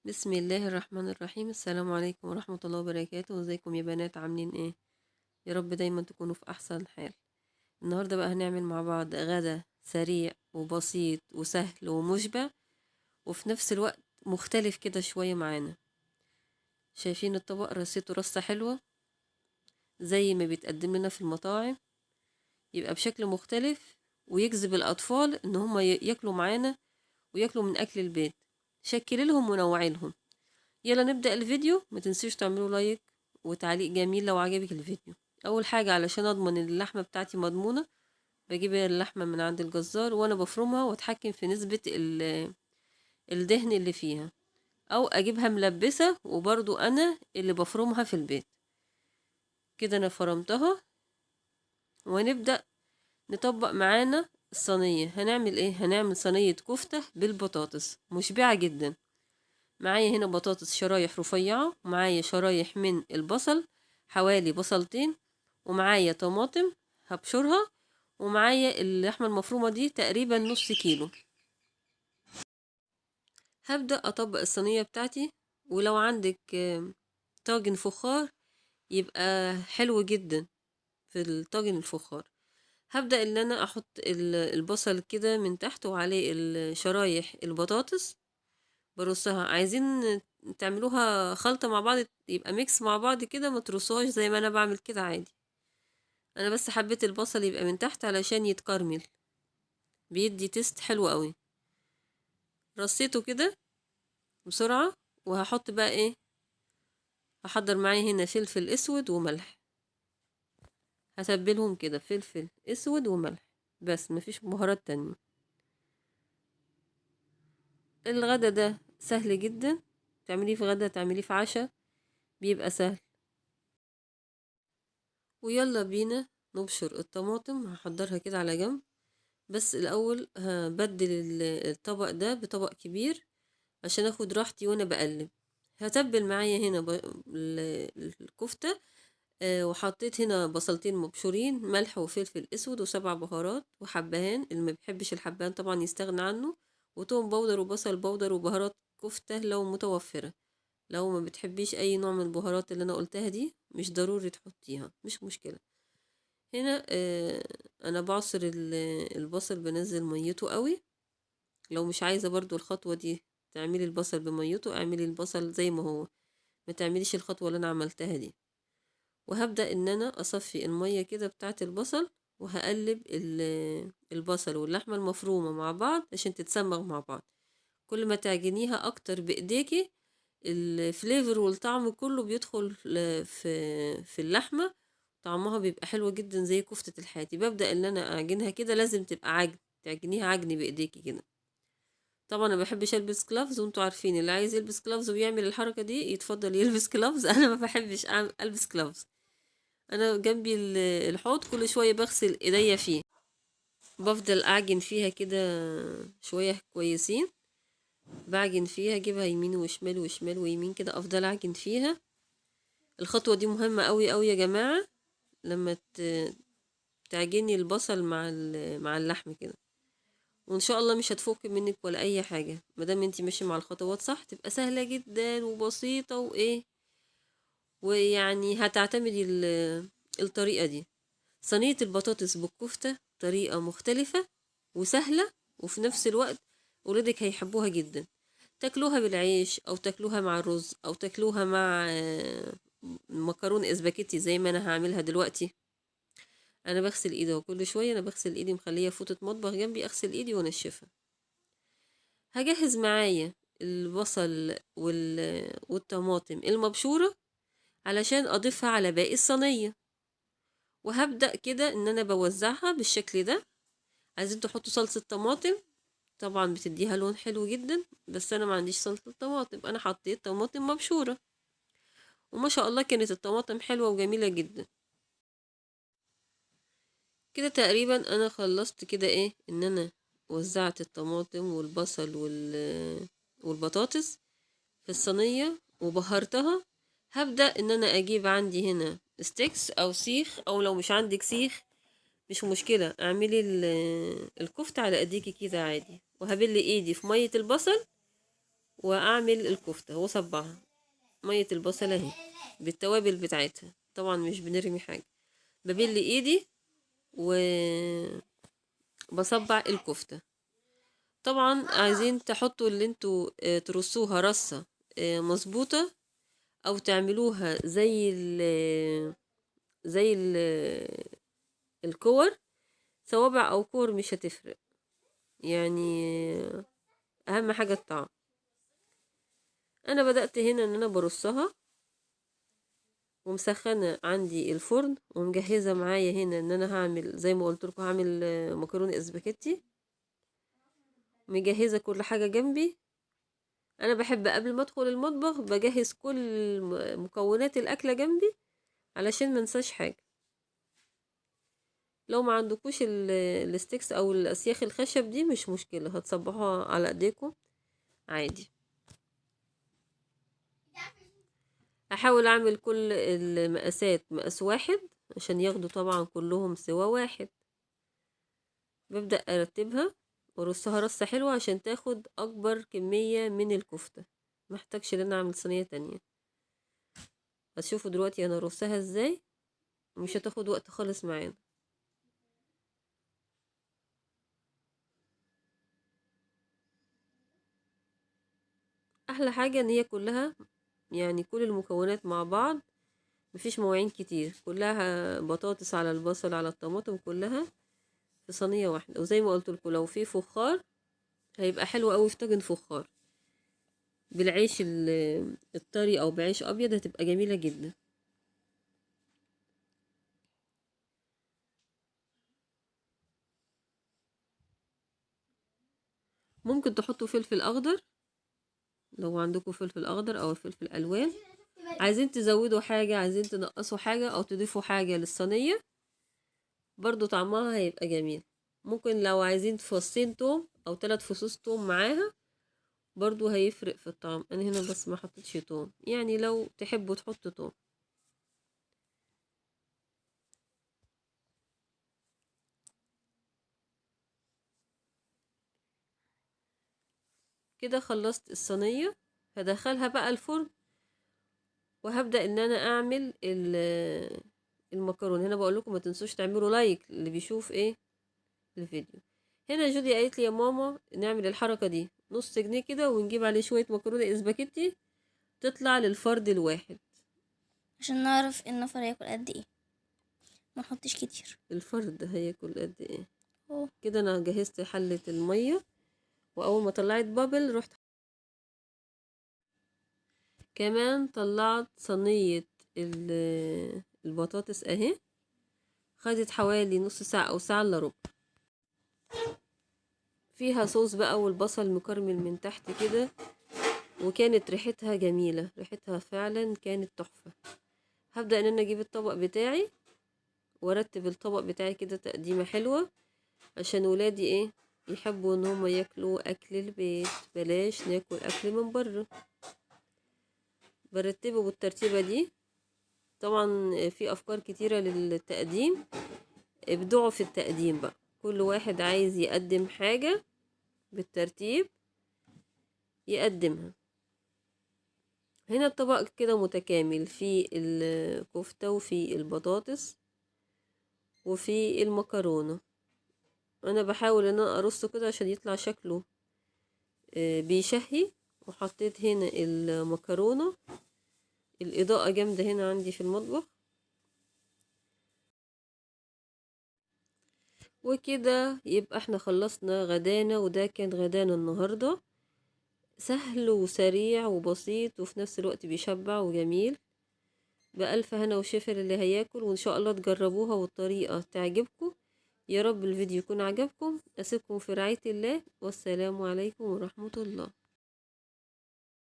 بسم الله الرحمن الرحيم. السلام عليكم ورحمة الله وبركاته. ازيكم يا بنات؟ عاملين ايه؟ يا رب دايما تكونوا في احسن حال. النهاردة بقى هنعمل مع بعض غدا سريع وبسيط وسهل ومشبع، وفي نفس الوقت مختلف كده شوية معانا. شايفين الطبق؟ رصيته رصة حلوة زي ما بيتقدم لنا في المطاعم، يبقى بشكل مختلف ويجذب الأطفال إن هم ياكلوا معانا وياكلوا من أكل البيت. شكلي لهم ونوعي لهم. يلا نبدأ الفيديو. ما تنسوش تعملوا لايك وتعليق جميل لو عجبك الفيديو. اول حاجة علشان اضمن ان اللحمة بتاعتي مضمونة، بجيب اللحمة من عند الجزار وانا بفرمها واتحكم في نسبة الدهن اللي فيها، او اجيبها ملبسة وبرضو انا اللي بفرمها في البيت. كده انا فرمتها ونبدأ نطبق معانا الصينية. هنعمل ايه؟ هنعمل صينية كفتة بالبطاطس مشبعة جدا. معايا هنا بطاطس شرايح رفيعة، ومعايا شرايح من البصل حوالي بصلتين، ومعايا طماطم هبشرها، ومعايا اللحمة المفرومة دي تقريبا نص كيلو. هبدأ أطبق الصينية بتاعتي، ولو عندك طاجن فخار يبقى حلو جدا. في الطاجن الفخار هبدأ ان انا احط البصل كده من تحت وعليه الشرايح البطاطس برصها. عايزين تعملوها خلطة مع بعض، يبقى ميكس مع بعض كده، ما ترصوهاش زي ما انا بعمل كده عادي. انا بس حبيت البصل يبقى من تحت علشان يتكرمل، بيدي تيست حلو قوي. رصيته كده بسرعة، وهحط بقى ايه، هحضر معايا هنا فلفل اسود وملح. هتبلهم كده فلفل اسود وملح بس، مفيش بهارات تانية. الغدا ده سهل جدا، تعمليه في غدا تعمليه في عشاء، بيبقى سهل. ويلا بينا نبشر الطماطم. هحضرها كده على جنب، بس الاول هبدل الطبق ده بطبق كبير عشان اخد راحتي وانا بقلب. هتبل معايا هنا الكفتة. وحطيت هنا بصلتين مبشورين، ملح وفلفل اسود وسبع بهارات وحبهان، اللي ما بيحبش الحبهان طبعا يستغنى عنه، وتوم بودر وبصل بودر وبهارات كفتة لو متوفرة. لو ما بتحبيش اي نوع من البهارات اللي انا قلتها دي مش ضروري تحطيها، مش مشكلة. هنا انا بعصر البصل، بنزل ميته قوي. لو مش عايزة برضو الخطوة دي تعملي البصل بميته، اعملي البصل زي ما هو، ما تعمليش الخطوة اللي انا عملتها دي. وهبدأ ان انا اصفي المية كده بتاعة البصل، وهقلب البصل واللحمة المفرومة مع بعض عشان تتسمغ مع بعض. كل ما تعجنيها اكتر بايديكي، الفليفر والطعم كله بيدخل في اللحمة، طعمها بيبقى حلو جدا زي كفتة الحاتي. ببدأ ان انا اعجنها كده، لازم تبقى عجن، تعجنيها عجن بايديكي كده. طبعا انا بحبش البس كلافز، وانتوا عارفين اللي عايز يلبس كلافز ويعمل الحركة دي يتفضل يلبس كلافز. انا ما بحبش البس كلافز. انا جنبي الحوض كل شوية بغسل ايديا فيه، بفضل اعجن فيها كده شوية كويسين. بعجن فيها، اجيبها يمين وشمال وشمال ويمين كده، افضل اعجن فيها. الخطوة دي مهمة قوي قوي يا جماعة. لما تعجني البصل مع اللحم كده، وان شاء الله مش هتفك منك ولا اي حاجة، مادام انتي ماشية مع الخطوات صح، تبقى سهلة جدا وبسيطة وايه، ويعني هتعتمدي الطريقة دي. صينية البطاطس بالكفتة طريقة مختلفة وسهلة، وفي نفس الوقت ولادك هيحبوها جدا. تاكلوها بالعيش، او تاكلوها مع الرز، او تاكلوها مع مكرونة اسباجيتي زي ما انا هعملها دلوقتي. انا بغسل ايدي، وكل شوية انا بغسل ايدي، مخلية فوطة مطبخ جنبي اغسل ايدي وانشفها. هجهز معايا البصل والطماطم المبشورة علشان اضيفها على باقي الصينية. وهبدأ كده ان انا بوزعها بالشكل ده. عايزين تحطوا صلصة طماطم، طبعا بتديها لون حلو جدا، بس انا ما عنديش صلصة طماطم، انا حطيت طماطم مبشورة، وما شاء الله كانت الطماطم حلوة وجميلة جدا. كده تقريبا انا خلصت كده ايه، ان انا وزعت الطماطم والبصل والبطاطس في الصينية وبهرتها. هبدأ ان انا اجيب عندي هنا ستيكس او سيخ، او لو مش عندك سيخ مش مشكلة، اعملي الكفتة على ايديكي كده عادي، وهبل ايدي في مية البصل واعمل الكفتة واصبعها. مية البصل اهي بالتوابل بتاعتها، طبعا مش بنرمي حاجة. ببل ايدي وبصبع الكفتة. طبعا عايزين تحطوا اللي انتوا ترصوها رصة مظبوطة، او تعملوها زي الكور، صوابع او كور مش هتفرق يعني، اهم حاجة الطعم. انا بدأت هنا ان انا برصها ومسخنة عندي الفرن، ومجهزة معايا هنا ان انا هعمل زي ما قلت لكم، هعمل مكرونة اسباجيتي. مجهزة كل حاجة جنبي. انا بحب قبل ما ادخل المطبخ بجهز كل مكونات الاكلة جنبي علشان منساش حاجة. لو ما عندكوش الستيكس او الاسياخ الخشب دي مش مشكلة، هتصبحوها على ايديكم عادي. هحاول اعمل كل المقاسات مقاس واحد عشان ياخدوا طبعا كلهم سوا واحد. ببدأ ارتبها وارصها رصة حلوة عشان تاخد اكبر كمية من الكفتة، محتاجش ان انا اعمل صينية تانية. هتشوفوا دلوقتي انا ارصها ازاي، مش هتاخد وقت خالص معانا. احلى حاجة ان هي كلها يعني كل المكونات مع بعض، مفيش مواعين كتير، كلها بطاطس على البصل على الطماطم كلها في صينية واحدة. وزي ما قلت لكم لو في فخار هيبقى حلو قوي في طاجن فخار بالعيش الطري او بعيش ابيض، هتبقى جميلة جدا. ممكن تحطوا فلفل اخضر لو عندكم فلفل اخضر او فلفل الوان. عايزين تزودوا حاجة، عايزين تنقصوا حاجة او تضيفوا حاجة للصينية برضو طعمها هيبقى جميل. ممكن لو عايزين فصين توم او 3 فصوص توم معاها برضو هيفرق في الطعم. انا هنا بس ما حطيتش توم، يعني لو تحبوا تحطوا توم. كده خلصت الصينية، هدخلها بقى الفرن وهبدأ ان انا اعمل المكرونه. هنا بقول لكم ما تنسوش تعملوا لايك اللي بيشوف ايه الفيديو. هنا جودي قالت لي يا ماما نعمل الحركه دي، نص جنيه كده ونجيب عليه شويه مكرونه اسباجيتي تطلع للفرد الواحد، عشان نعرف النفر هياكل قد ايه، ما نحطش كتير. الفرد هياكل قد ايه. أوه. كده انا جهزت حله الميه، واول ما طلعت بابل رحت كمان طلعت صينيه البطاطس اهي، خدت حوالي نص ساعه او ساعه الا ربع. فيها صوص بقى والبصل مكرمل من تحت كده، وكانت ريحتها جميلة، ريحتها فعلا كانت تحفة. هبدأ ان انا اجيب الطبق بتاعي وارتب الطبق بتاعي كده تقديمة حلوة عشان ولادي ايه يحبوا ان هم ياكلوا اكل البيت، بلاش ناكل اكل من بره. برتبه بالترتيبة دي. طبعا في افكار كتيرة للتقديم، ابدعوا في التقديم بقى، كل واحد عايز يقدم حاجة بالترتيب يقدمها. هنا الطبق كده متكامل، في الكفتة وفي البطاطس وفي المكرونة. انا بحاول ان انا ارصه كده عشان يطلع شكله بيشهي. وحطيت هنا المكرونة، الاضاءة جامدة هنا عندي في المطبخ. وكده يبقى احنا خلصنا غدانا، وده كان غدانا النهاردة، سهل وسريع وبسيط وفي نفس الوقت بيشبع وجميل. بألف هنا وشفر اللي هياكل، وإن شاء الله تجربوها والطريقة تعجبكم. يا رب الفيديو يكون عجبكم. أسيبكم في رعاية الله، والسلام عليكم ورحمة الله.